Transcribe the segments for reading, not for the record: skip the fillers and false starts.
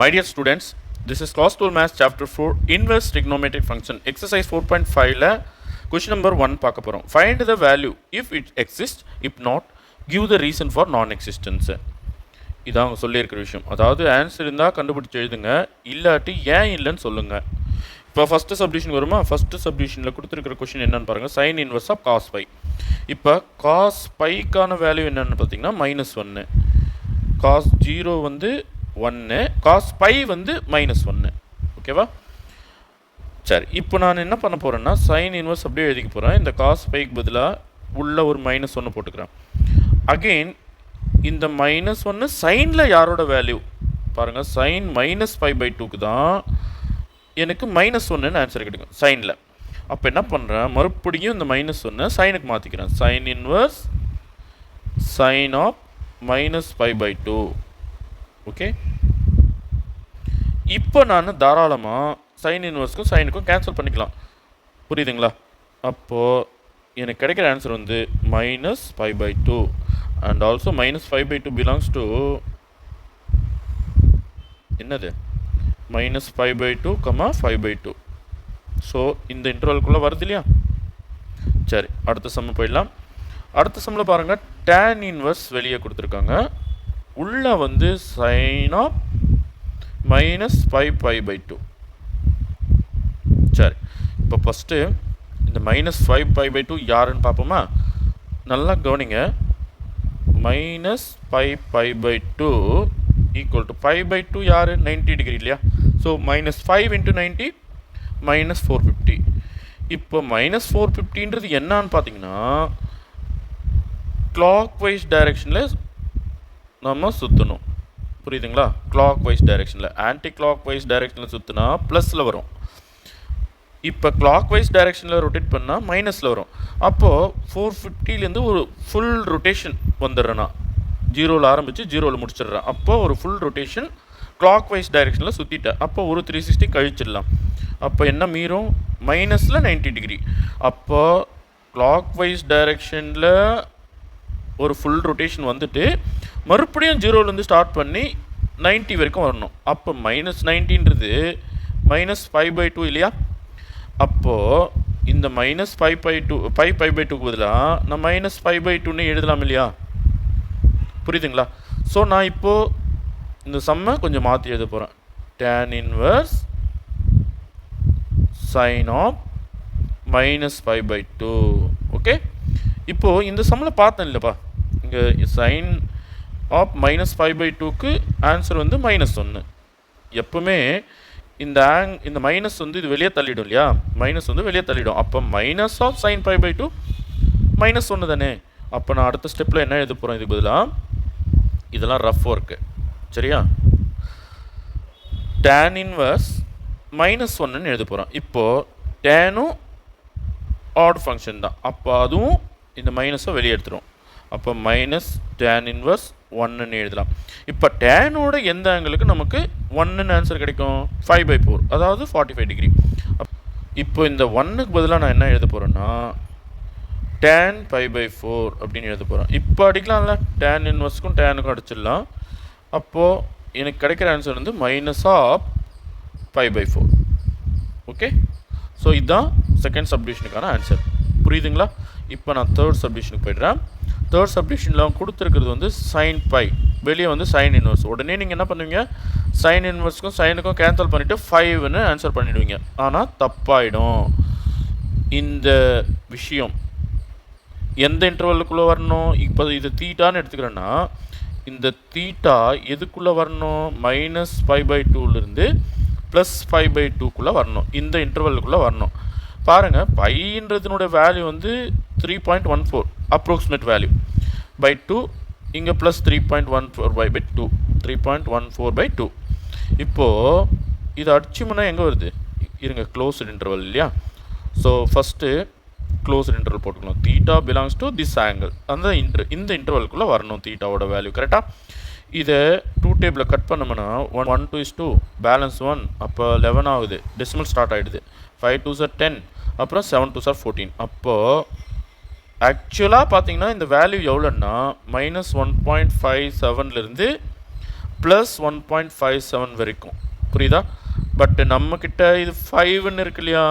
My dear students, this is class 12 maths chapter 4 inverse trigonometric function exercise 4.5 ல question number 1 பார்க்க போறோம். Find the value if it exists, if not give the reason for non existence. இதான் அவங்க சொல்லி இருக்கிற விஷயம். அதாவது answer இருந்தா கண்டுபிடிச்சு எழுதுங்க, இல்லாட்டி ஏன் இல்லைன்னு சொல்லுங்க. இப்போ ஃபர்ஸ்ட் சப்டிவிஷன் வருமா? ஃபர்ஸ்ட் சப்டிவிஷனில் கொடுத்துருக்கிற கொஷின் என்னன்னு பாருங்கள். Sine inverse of cos pi. இப்போ காஸ் பைக்கான வேல்யூ என்னென்னு பார்த்தீங்கன்னா -1. காஸ் 0 வந்து 1, காஸ் பை வந்து -1. ஓகேவா? சரி, இப்போ நான் என்ன பண்ண போகிறேன்னா சைன் இன்வர்ஸ் அப்படியே எழுதிக்க போகிறேன். இந்த காஸ் பைக்கு பதிலாக உள்ள ஒரு -1 போட்டுக்கிறேன். அகெயின் இந்த -1 சைனில் யாரோட வேல்யூ பாருங்கள். சைன் -π/2க்கு தான் எனக்கு -1ன்னு ஆன்சர் கிடைக்கும் சைனில். அப்போ என்ன பண்ணுறேன், மறுபடியும் இந்த -1 சைனுக்கு மாற்றிக்கிறேன். Sine inverse sine of -π/2. Okay, இப்போ நான் தாராளமாக சைன் இன்வர்ஸ்க்கும் சைனுக்கும் கேன்சல் பண்ணிக்கலாம். புரியுதுங்களா? அப்போது எனக்கு கிடைக்கிற ஆன்சர் வந்து -π/2 அண்ட் ஆல்சோ -5/2 பிலாங்ஸ் டு என்னது -π/2, 5/2. ஸோ இந்த இன்டர்வல்குள்ளே வருது இல்லையா? சரி, அடுத்த சம்ம போயிடலாம். அடுத்த சம்மில் பாருங்கள், டேன் இன்வர்ஸ் வெளியே கொடுத்துருக்காங்க. உள்ளே வந்து சைன் ஆஃப் -5π/2. சரி, இப்போ ஃபஸ்ட்டு இந்த -5π/2 யாருன்னு பார்ப்போமா? நல்லா கவனிங்க. -5π/2 ஈக்குவல் டு π/2 யார்? 90 டிகிரி இல்லையா? ஸோ -5 × 90 -450. இப்போ -450ன்றது என்னான்னு பார்த்தீங்கன்னா கிளாக் வைஸ் டைரெக்ஷனில் நம்ம சுற்றணும். புரியுதுங்களா? கிளாக் வைஸ் டைரெக்ஷனில். ஆன்டி கிளாக் வைஸ் டைரெக்ஷனில் சுற்றினா ப்ளஸில் வரும். இப்போ கிளாக் வைஸ் டைரெக்ஷனில் ரொட்டேட் பண்ணால் மைனஸில் வரும். அப்போது 450லேருந்து ஒரு ஃபுல் ரொட்டேஷன் வந்துடுறேன்னா 0ல் ஆரம்பித்து 0ல் முடிச்சிடுறேன். அப்போது ஒரு ஃபுல் ரொட்டேஷன் கிளாக் வைஸ் டைரெக்ஷனில் சுற்றிட்டேன். அப்போ ஒரு 360 கழிச்சிடலாம். அப்போ என்ன மீறும்? -ல் 90 டிகிரி. அப்போ கிளாக் வைஸ் டைரெக்ஷனில் ஒரு ஃபுல் ரொட்டேஷன் வந்துட்டு மறுபடியும் 0லேருந்து ஸ்டார்ட் பண்ணி 90 வரைக்கும் வரணும். அப்போ -90ன்றது -5/2 இல்லையா? அப்போது இந்த -5/2க்கு பதிலாக நான் -5/2ன்னு எழுதலாம் இல்லையா? புரியுதுங்களா? ஸோ நான் இப்போது இந்த சம்மை கொஞ்சம் மாற்றி எழுத போகிறேன். Tan inverse sine of -5/2. Okay, இப்போது இந்த சம்மில் பார்த்தேன் இல்லைப்பா, இங்கே சைன் ஆஃப் -5/2க்கு ஆன்சர் வந்து -1. எப்பவுமே இந்த மைனஸ் வந்து இது வெளியே தள்ளிடும் இல்லையா? மைனஸ் வந்து வெளியே தள்ளிடும். அப்போ -sin π/2 -1 தானே? அப்போ நான் அடுத்த ஸ்டெப்பில் என்ன எழுத போகிறேன்? இதுக்கு பதிலாக இதெல்லாம் ரஃப் ஒர்க்கு, சரியா? டேன் இன்வர்ஸ் -1ன்னு எழுத போகிறேன். இப்போது டேனும் ஆட் ஃபங்க்ஷன் தான். அப்போ அதுவும் இந்த மைனஸை வெளியே எடுத்துரும். அப்போ -tan இன்வர்ஸ் 1ன்னு எழுதலாம். இப்போ டேனோட எந்த ஆங்கிளுக்கு நமக்கு 1ன்னு ஆன்சர் கிடைக்கும்? 5/4, அதாவது 45 டிகிரி. இப்போ இந்த 1க்கு பதிலாக நான் என்ன எழுத போகிறேன்னா tan π/4 அப்படின்னு எழுத போகிறேன். இப்போ அடிக்கலாம்ல, டேன் இன்வர்ஸ்க்கும் டேனுக்கும் அடிச்சிடலாம். அப்போது எனக்கு கிடைக்கிற ஆன்சர் வந்து -π/4. ஓகே, ஸோ இதுதான் செகண்ட் சப்டிவிஷனுக்கான ஆன்சர். புரியுதுங்களா? இப்போ நான் தேர்ட் சப்டிவிஷனுக்கு போய்ட்றேன். தேர்ட் சப்டிவிஷனில் கொடுத்துருக்கிறது வந்து sin π, வெளியே வந்து சைன் இன்வர்ஸ். உடனே நீங்கள் என்ன பண்ணுவீங்க? சைன் இன்வர்ஸ்க்கும் சைனுக்கும் கேன்சல் பண்ணிவிட்டு 5ன்னு ஆன்சர் பண்ணிவிடுவீங்க. ஆனால் தப்பாயிடும். இந்த விஷயம் எந்த இன்டர்வலுக்குள்ளே வரணும்? இப்போ இது தீட்டான்னு எடுத்துக்கிறேன்னா இந்த தீட்டா எதுக்குள்ளே வரணும்? -π/2லேருந்து +5/2க்குள்ளே வரணும். இந்த இன்டர்வலுக்குள்ளே வரணும். பாருங்கள், பைன்றதுனுடைய வேல்யூ வந்து 3.14 அப்ராக்சிமேட் வேல்யூ பை 2. இங்கே +3.14/2 3.14/2. இப்போது இது அடிச்சுமுன்னா எங்கே வருது? இருங்க, க்ளோஸ்டு இன்டர்வல் இல்லையா? ஸோ ஃபஸ்ட்டு க்ளோஸ்டு இன்டர்வல் போட்டுக்கலாம். Theta belongs to this angle. அந்த இந்த இன்டர்வலுக்குள்ளே வரணும் தீட்டாவோட வேல்யூ. கரெக்டாக? இதை 2 டேபிளில் கட் பண்ணோம்னா 1:2 பேலன்ஸ் 1, அப்போ 11 ஆகுது. டெசிமல் ஸ்டார்ட் ஆகிடுது. 5 2s are 10, அப்புறம் 7 2s are 14. அப்போது ஆக்சுவலாக பார்த்தீங்கன்னா இந்த வேல்யூ எவ்வளோன்னா -1.57லேருந்து ப்ளஸ் 1.57 வரைக்கும். புரியுதா? பட் நம்மக்கிட்ட இது 5ன்னு இருக்கு இல்லையா?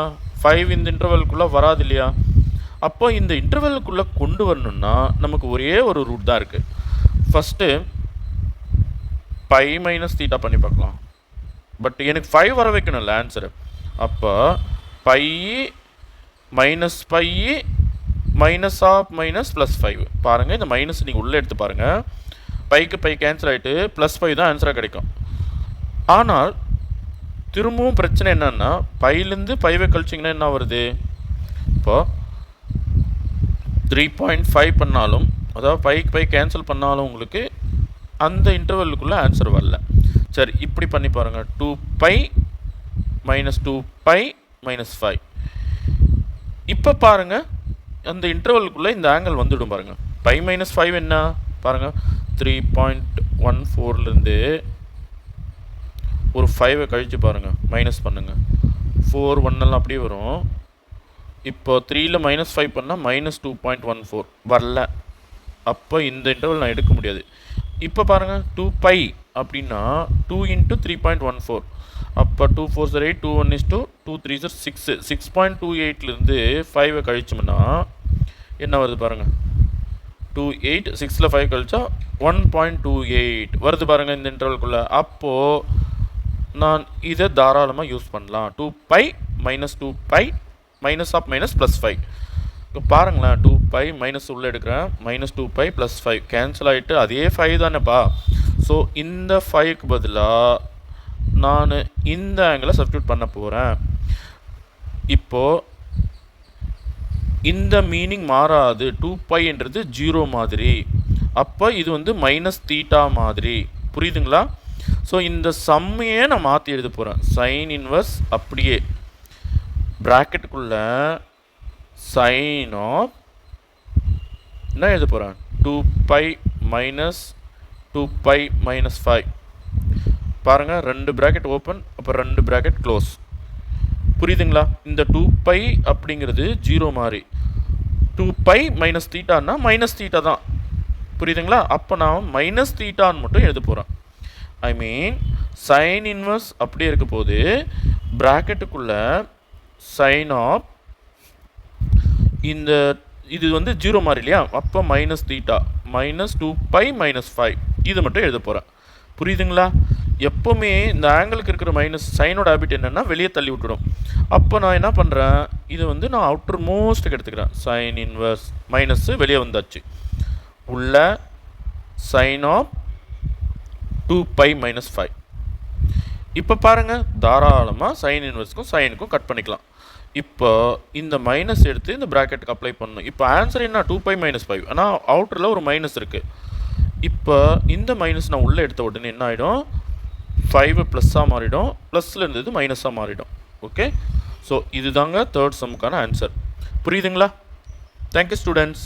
5 இந்த இன்டர்வல்குள்ளே வராது இல்லையா? அப்போ இந்த இன்டர்வல்குள்ளே கொண்டு வரணும்னா நமக்கு ஒரே ஒரு ரூட் தான் இருக்குது. ஃபஸ்ட்டு பை மைனஸ் தீட்டா பண்ணி பார்க்கலாம். பட் எனக்கு 5 வர வைக்கணும்ல ஆன்சரு. அப்போ pi minus pi minus of minus plus 5. பாருங்கள், இந்த மைனஸ் நீங்கள் உள்ளே எடுத்து பாருங்கள். பைக்கு பை கேன்சல் ஆகிட்டு ப்ளஸ் 5 தான் ஆன்சராக கிடைக்கும். ஆனால் திரும்பவும் பிரச்சனை என்னன்னா, பைலேருந்து 5 கழிச்சிங்கன்னா என்ன வருது? இப்போது 3.5 பண்ணாலும், அதாவது பைக்கு பை கேன்சல் பண்ணாலும் உங்களுக்கு அந்த இன்டர்வல்லுக்குள்ளே ஆன்சர் வரல. சரி, இப்படி பண்ணி பாருங்கள். 2π மைனஸ் 2π மைனஸ் 5. இப்போ பாருங்கள், அந்த இன்டர்வல்குள்ளே இந்த ஆங்கிள் வந்துவிடும் பாருங்கள். பை மைனஸ் 5 என்ன பாருங்கள், 3.14லேருந்து ஒரு 5 கழித்து பாருங்கள், மைனஸ் பண்ணுங்கள். 4 1 அப்படியே வரும். இப்போ 3ல் மைனஸ் 5 பண்ணால் மைனஸ் 2.14 வரல. அப்போ இந்த இன்டர்வல் நான் எடுக்க முடியாது. இப்போ பாருங்கள், 2π அப்படின்னா 2 × 3.14. அப்போ 2 4 8, 2 1 is 2, 2 3 is 6. 6.28லேருந்து 5 கழிச்சோம்னா என்ன வருது பாருங்கள், 28. 6ல் 5 கழிச்சா 1.28 வருது பாருங்கள் இந்த இன்டர்வல்குள்ளே. அப்போது நான் இதை தாராளமாக யூஸ் பண்ணலாம். 2π minus 2π minus of minus plus 5. இப்போ பாருங்களேன், 2π மைனஸ் உள்ளே எடுக்கிறேன், மைனஸ் 2π ப்ளஸ் 5 கேன்சல் ஆகிட்டு அதே 5 தானேப்பா. ஸோ இந்த 5க்கு பதிலாக நான் இந்த ஆங்கிளை சப்ஸ்டியூட் பண்ண போகிறேன். இப்போது இந்த மீனிங் மாறாது. 2πன்றது 0 மாதிரி. அப்போ இது வந்து மைனஸ் தீட்டா மாதிரி. புரியுதுங்களா? ஸோ இந்த சம்மையே நான் மாற்றி எழுத போகிறேன். சைன் இன்வர்ஸ் அப்படியே ப்ராக்கெட்டுக்குள்ளே சைன் ஆஃப் என்ன எழுத போகிறேன், 2π மைனஸ் 2π மைனஸ் 5. பாருங்கள், 2 ப்ராக்கெட் ஓப்பன், அப்போ 2 ப்ராக்கெட் க்ளோஸ். புரியுதுங்களா? இந்த 2π அப்படிங்கிறது 0 மாதிரி. 2π மைனஸ் தீட்டான்னா மைனஸ் தீட்டா தான். புரியுதுங்களா? அப்போ நான் மைனஸ் தீட்டான்னு மட்டும் எழுத போகிறேன். ஐ மீன் சைன் இன்வர்ஸ் அப்படியே இருக்க போது ப்ராக்கெட்டுக்குள்ளே சைன் ஆஃப் இந்த இது வந்து 0 மாதிரி இல்லையா? அப்போ மைனஸ் தீட்டா மைனஸ் 2π மைனஸ் 5 இது மட்டும் எழுத போகிறேன். புரியுதுங்களா? எப்போவுமே இந்த ஆங்கிளுக்கு இருக்கிற மைனஸ் சைனோட ஹேபிட் என்னென்னா வெளியே தள்ளி விட்டுடும். அப்போ நான் என்ன பண்ணுறேன், இது வந்து நான் அவுட்டர் மோஸ்ட்டுக்கு எடுத்துக்கிறேன். சைன் இன்வர்ஸ் மைனஸ்ஸு வெளியே வந்தாச்சு. உள்ள சைன் ஆஃப் 2π மைனஸ் 5. இப்போ பாருங்கள், தாராளமாக சைன் இன்வர்ஸ்க்கும் சைனுக்கும் கட் பண்ணிக்கலாம். இப்போ இந்த மைனஸ் எடுத்து இந்த ப்ராக்கெட்டுக்கு அப்ளை பண்ணணும். இப்போ ஆன்சர் என்ன, 2π மைனஸ் 5. ஆனால் அவுட்டரில் ஒரு மைனஸ் இருக்குது. இப்போ இந்த மைனஸ் நான் உள்ளே எடுத்த உடனே என்ன ஆகிடும், 5 ப்ளஸ்ஸாக மாறிடும், ப்ளஸில் இருந்தது மைனஸாக மாறிடும். ஓகே, ஸோ இதுதாங்க தேர்ட் சம்முக்கான ஆன்சர். புரியுதுங்களா? Thank you students.